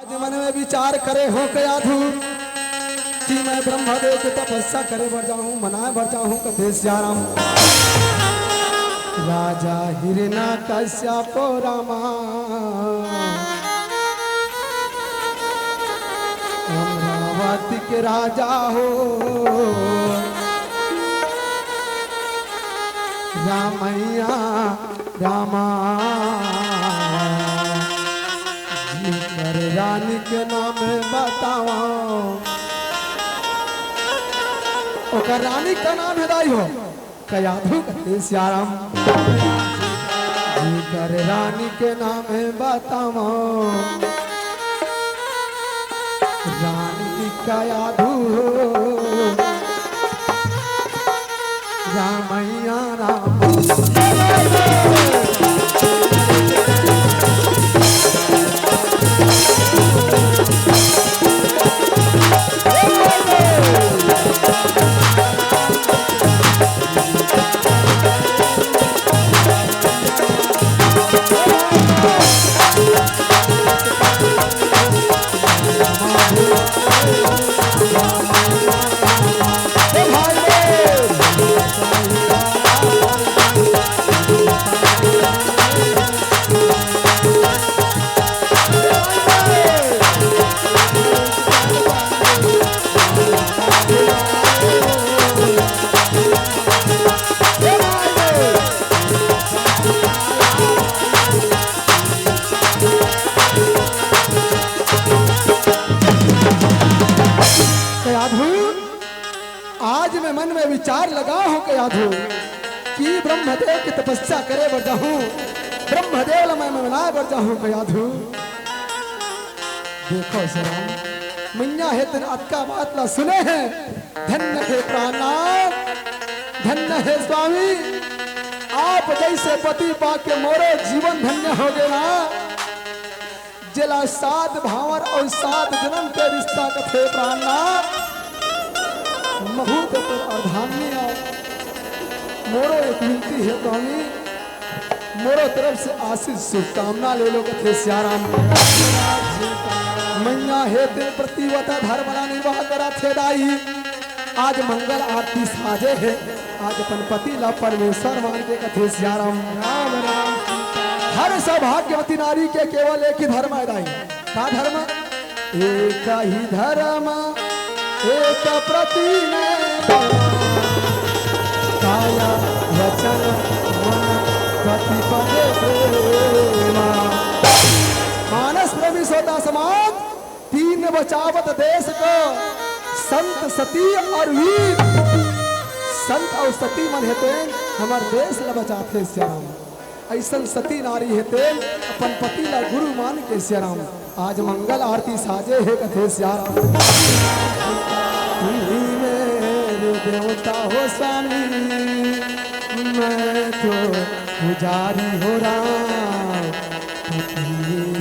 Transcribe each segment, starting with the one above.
मन में विचार करे हो क्या धू कि मैं ब्रह्मदेव की तपस्या करे बढ़ जाऊं मनाए बढ़ जाऊं कथे श्याम राजा हिरना कश्यप रामा अमरावती के राजा हो रामैया रामा रानी के नाम बतावा ओकर रानी का नाम है हो कयाधु कथे श्याम कर रानी के नाम है बतावा रानी कयाधु रामैया राम आज मैं मन में विचार लगा हूं कयाधु कि ब्रह्मदेव की तपस्या करे बढ़ जाऊं ब्रह्मदेव मैं मना बढ़ जाऊं कयाधु देखो सराम मैया है तेरे अक्का बात ला सुने हैं धन्य है प्राणनाथ धन्य है स्वामी आप जैसे पति पाके मोरे जीवन धन्य हो गए ना जिला सात भावर और सात जन्म के रिश्ता कथे प्राणनाथ महूत पर अर्धान्य मोरो एक विनती है स्वामी मोरो तरफ से आशीष शुभकामना ले लो कथे श्याम मैया हे तेरे प्रतिवता धर्मना निर्वाह करा थे दाई आज मंगल आरती साजे है आज अपन पति ला परमेश्वर मान के कथे श्याम राम राम हर सौभाग्यवती नारी के केवल एक ही धर्म है दाई का धर्म एक ही धर्म एक प्रति काया वचन मन प्रतिपदे प्रेमा मानस प्रवेश होता समाज तीन बचावत देश को संत सती और वीर संत और सती मन हेते हमार देश ला बचाते श्याम ऐसन सती नारी हेते अपन पति ला गुरु मान के श्याम आज मंगल आरती साजे है कथे श्याम मेरे देवता हो स्वामी मैं तो पुजारी हो राम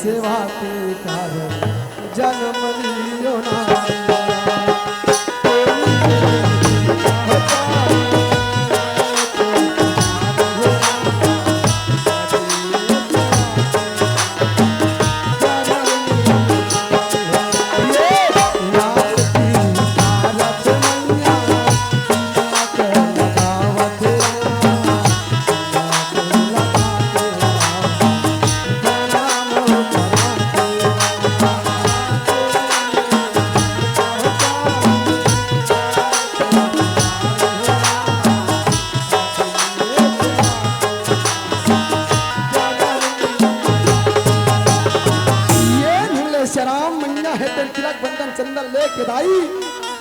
सेवा के कारण जन्म लियो ना चंदन लेके दाई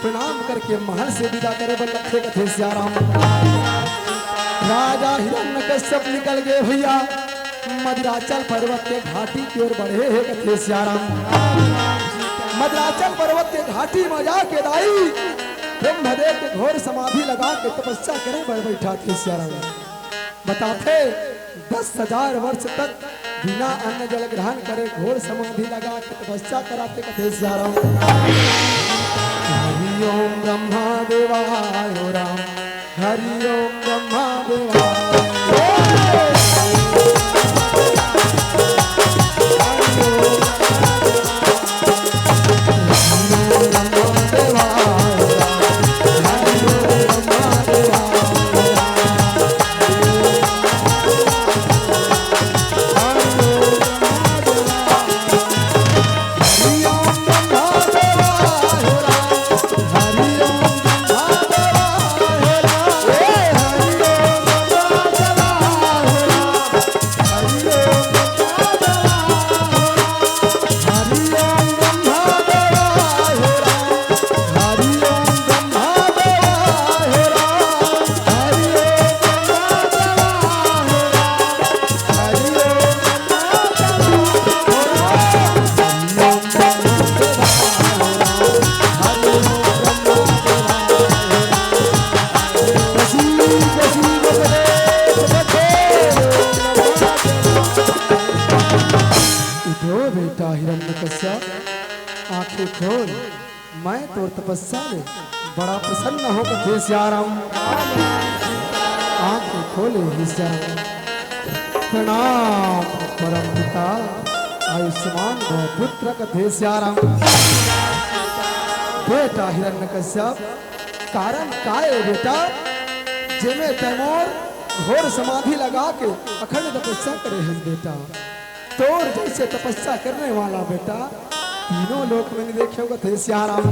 प्रणाम करके महल से विदा करे बल लखे कथे श्याम राजा हिरण्यकश्यप निकल गए भैया मदराचल पर्वत के घाटी की ओर बढ़े है कथे श्याम मदराचल पर्वत के घाटी में जाके दाई ब्रह्मदेव के घोर समाधि लगा के तपस्या करे बढ़ बैठा थे श्याम बताते 10,000 वर्ष तक बिना अन्न जल ग्रहण करे घोर समाधि लगा के तपस्या कराते कथे श्याम हरि ओम ब्रह्मा देवाय राम हरि ओम ब्रह्मा देवाय बेटा हिरण्यकश्यप, आंखें खोल, मैं तो तपस्या में बड़ा प्रसन्न हो गए श्याराम। आंखें खोले हे श्याम, प्रणाम परम पिता, आयुष्मान भव पुत्र कथे श्याराम। बेटा हिरण्यकश्यप, कारण काय बेटा जेमे तैमोर घोर समाधि लगा के अखंड तपस्या करे हैं बेटा। तोर जैसे तपस्या करने वाला बेटा तीनों लोक में नहीं देखे होगा थे श्याराम।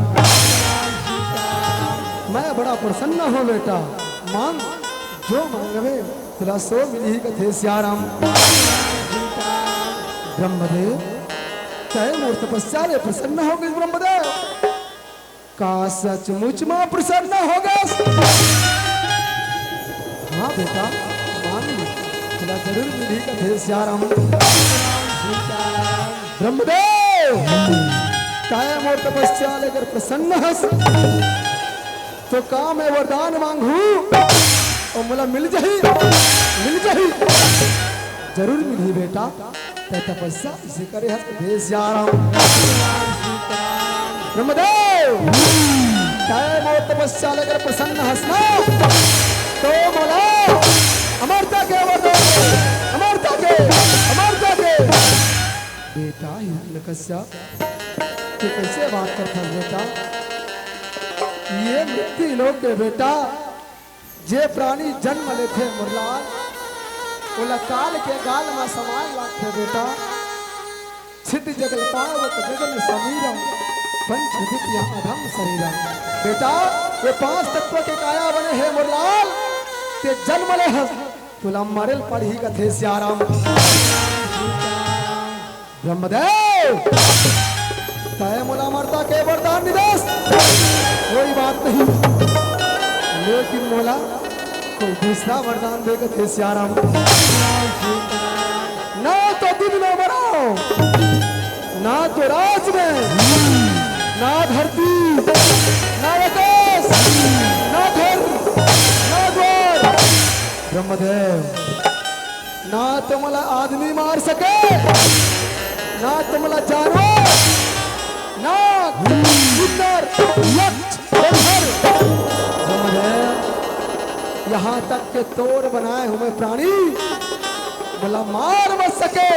मैं बड़ा प्रसन्न हूँ बेटा, मांग जो मांगवे तुला सो मिली कथे श्याराम। ब्रह्मदेव तय मोर तपस्या रे प्रसन्न हो गए ब्रह्मदेव, का सचमुच मां प्रसन्न हो गए? हाँ बेटा मान ली, तुला जरूर मिली कथे श्याराम। ब्रह्मदेव तय मोर तपस्या लेकर प्रसन्न हस, तो का मैं वरदान मांगू और मला मिल जाही जरूर मिली बेटा। तय तपस्या इसे करे हस कथे श्याराम। ब्रह्मदेव तय मोर तपस्या लेकर प्रसन्न हसना, तो बोला अमरता के वरदान, अमरता के बेटा हिरण्यकश्यप तू कैसे बात करता बेटा? ये मृत्यु लोक के बेटा जे प्राणी जन्म लेते मुरलाल ओला काल के गाल में समान लाते बेटा। छिद जगल पावक जगल समीरम पंच दिव्या अधम शरीरम। बेटा ये 5 तत्व के काया बने हैं मुरलाल, ते जन्म ले हस तुला मरल पढ़ी कथे श्याराम। ब्रह्मदेव तय मुला मरता के वरदान निदेश कोई बात नहीं, लेकिन मोला कोई दूसरा वरदान दे कथे श्याराम। ना तो दिन में मरो, ना तो राज में, ना धरती, ना आकाश, ना घर, ना द्वार। ब्रह्मदेव ना तो मला आदमी मार सके, ना तो मला जानवर, ना सुंदर यक्ष गंधर्व। ब्रह्मदेव यहाँ तक के तोर बनाए हुए प्राणी मला मार मत सके,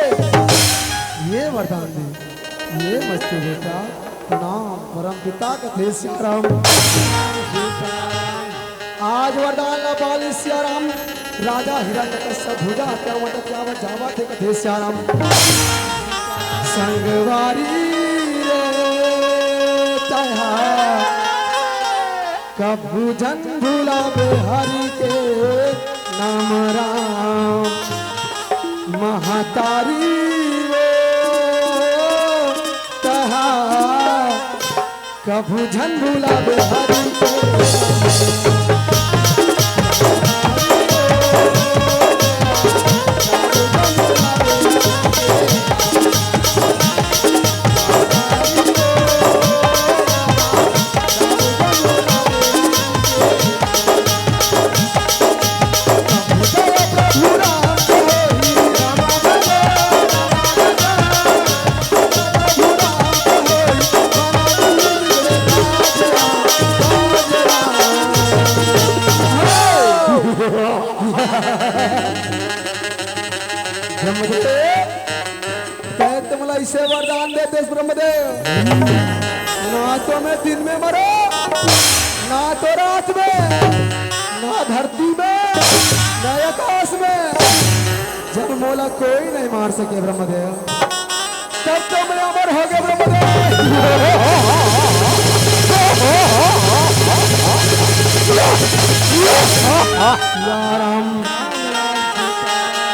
ये वरदान दे, ये मस्ती बेटा। प्रणाम परम पिता कथे श्याराम। आज वरदान ला बाल श्याराम, राजा हिरण्यकश्यप भुजा क्या मतलब क्या जावा थे कथे श्याराम। संगवारी रे तहा कभू जन भुलावे हरि के नाम राम। महातारी तहा कभू जन भुलावे हरि के ऐसे वरदान देते ब्रह्मदेव, ना तो मैं दिन में मरो, ना तो रात में, ना धरती में, ना आकाश में। जब मोला कोई नहीं मार सके ब्रह्मदेव, तब तो मैं अमर हो गया ब्रह्मदेव।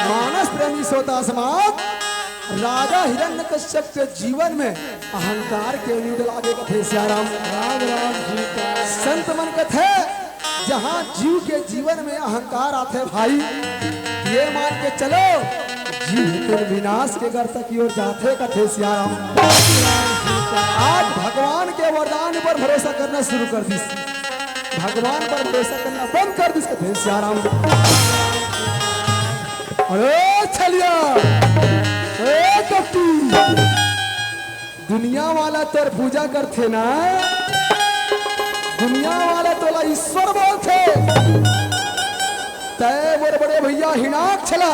मानस प्रेमी सोता समाज राजा हिरण्यकश्यप के जीवन में अहंकार के नीड लागे कथे श्याराम। संत मन कथे जहाँ जीव के जीवन में अहंकार आते भाई, ये मान के चलो जीव फिर विनाश के गर्त की ओर जाते कथे श्याराम। आज भगवान के वरदान पर भरोसा करना शुरू कर दी, भगवान पर भरोसा करना बंद कर दी कथे श्याराम। अरे छलिया दुनिया वाला तेर पूजा करते ना, दुनिया वाला तोला ईश्वर बोलते, तय बड़े बड़े भैया हिनाक छला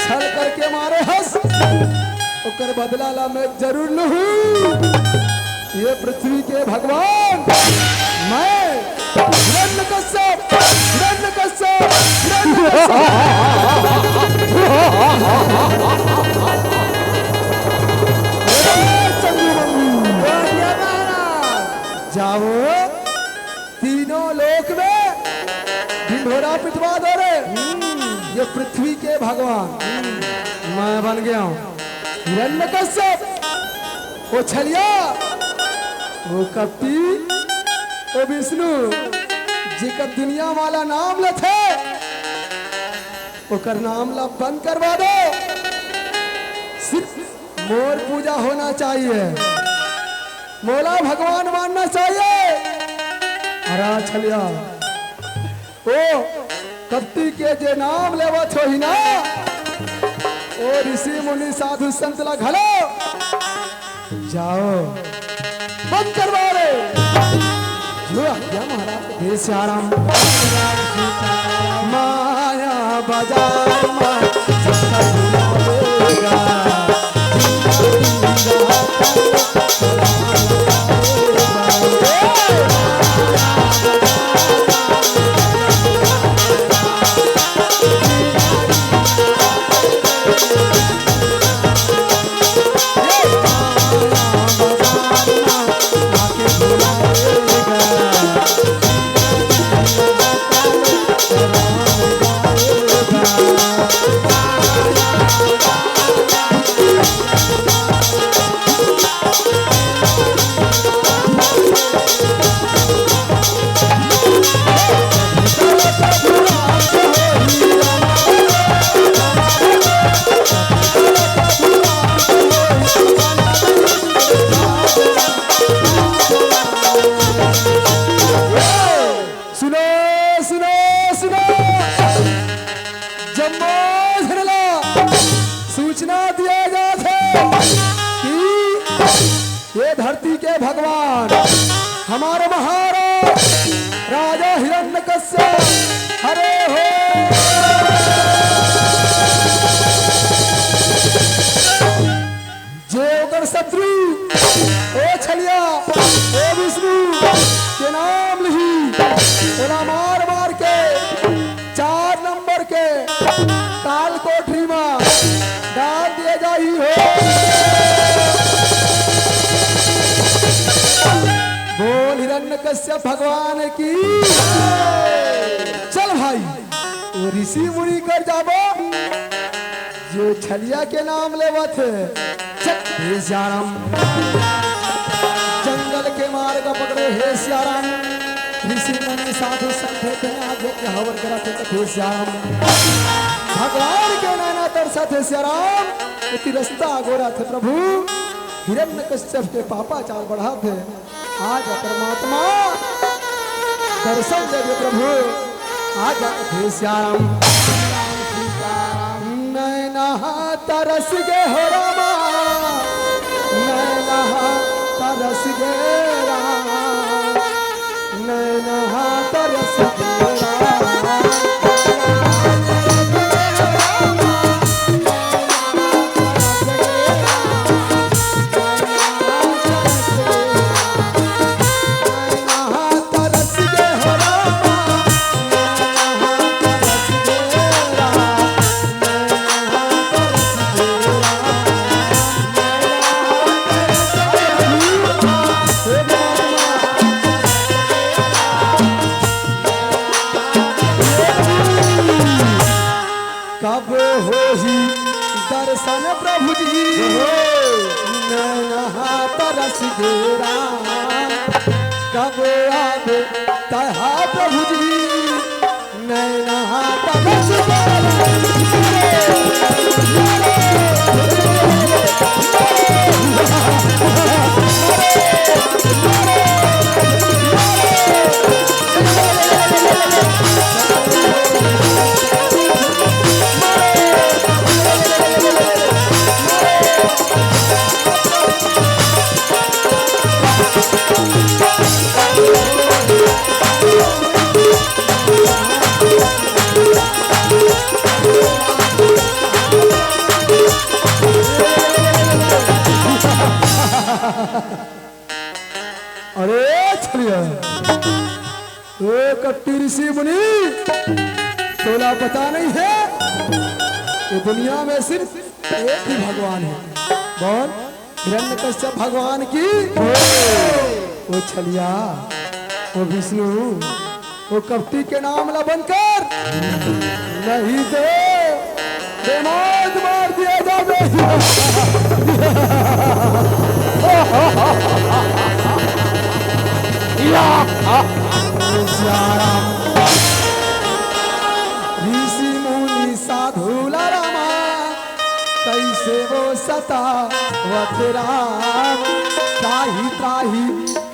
छल करके मारे हंस, ओकर बदला ला मैं जरूर लूं। ये पृथ्वी के भगवान मैं हिरण्यकश्यप, हिरण्यकश्यप, जाओ तीनों लोक में ढिंढोरा पिटवा दो रे। ये पृथ्वी के भगवान मैं बन गया हूँ हिरण्यकश्यप। वो छलिया, वो कपटी, वो विष्णु जी का दुनिया वाला नाम लेते, ओकर नाम ला बंद करवा दो। सिर्फ मोर पूजा होना चाहिए, मोला भगवान मानना चाहिए। अरे छलिया, ओ कपटी के जे नाम लेवा छो ही ना, ओ ऋषि मुनि साधु संत ला घलो जाओ बंद करवा रे। जो आज्ञा महाराज हे श्याम माया बाजार में सबका बुलावेगा। धरती के भगवान हमारे महाराज राजा हिरण्यकश्यप हरे हो। जे ओकर शत्रु ओ छलिया, ओ विष्णु के नाम लिही, ओला मार मार के 4 नंबर के काल कोठरी में डाल दिए जाई हो। बोल हिरण्यकश्यप भगवान की। चल भाई वो ऋषि मुनि कर जाबो जो छलिया के नाम लेवत हे श्याम, जंगल के मार्ग पकड़े हे श्याम, ऋषि मुनि साधु संत आगे के हवन कराते हे श्याम, भगवान के नैना तरसत हे श्याम। इति रास्ता गोरा थे प्रभु हिरण्यकश्यप के पापा चाल बढ़ा थे। आज परमात्मा दर्शन दे प्रभु, आज हे श्याम। नैना तरस गे हो रामा, नैना तरस गे रामा, नैना तरस गे रामा। कब हो ही दर्शन प्रभु जी, नैना तरस गेरा, कब आवे तहा प्रभु जी, नैना तरस अरे छलिया ओ कपटी ऋषि मुनि तोला पता नहीं है ये दुनिया में सिर्फ एक ही भगवान है। कौन? हिरण्यकश्यप भगवान की वो छलिया वो विष्णु वो कपटी के नाम ला बनकर नहीं तो बेमाद मार दिया जावे। ऋषि मुनि साधु रामा कैसे वो सता वत राम त्राही त्राही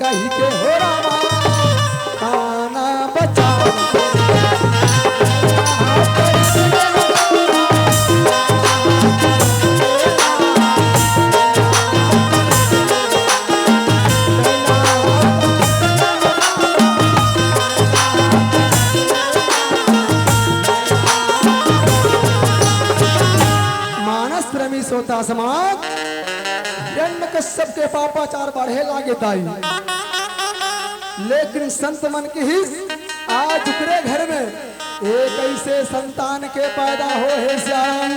कही के हो रामा काना बचा। सोता समाज हिरण्यकश्यप के पापाचार बढ़े लागे ताई, लेकिन संत मन की हिस आज उकरे घर में एक ऐसे संतान के पैदा हो है श्याम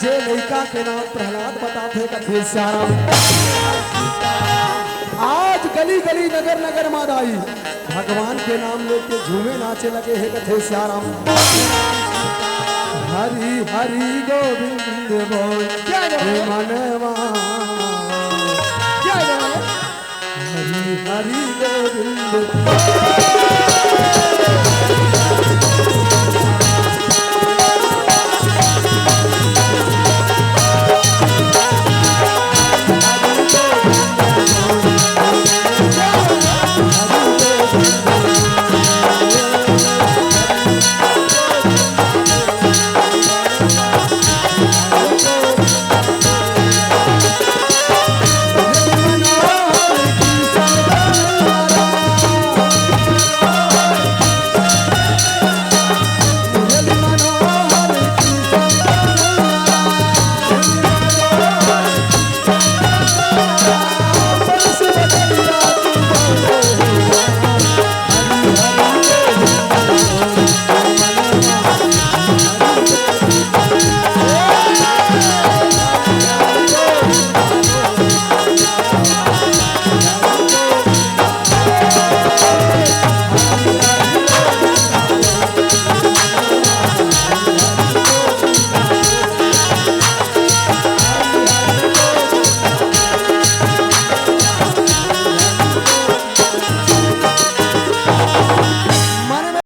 जे लड़का के नाम प्रहलाद बताते कथे श्याम। आज गली गली नगर नगर मादाई भगवान के नाम लेके झूमे नाचे लगे है कथे श्याम। हरि हरि गोविंद बोल मनवा हरि हरि गोविंद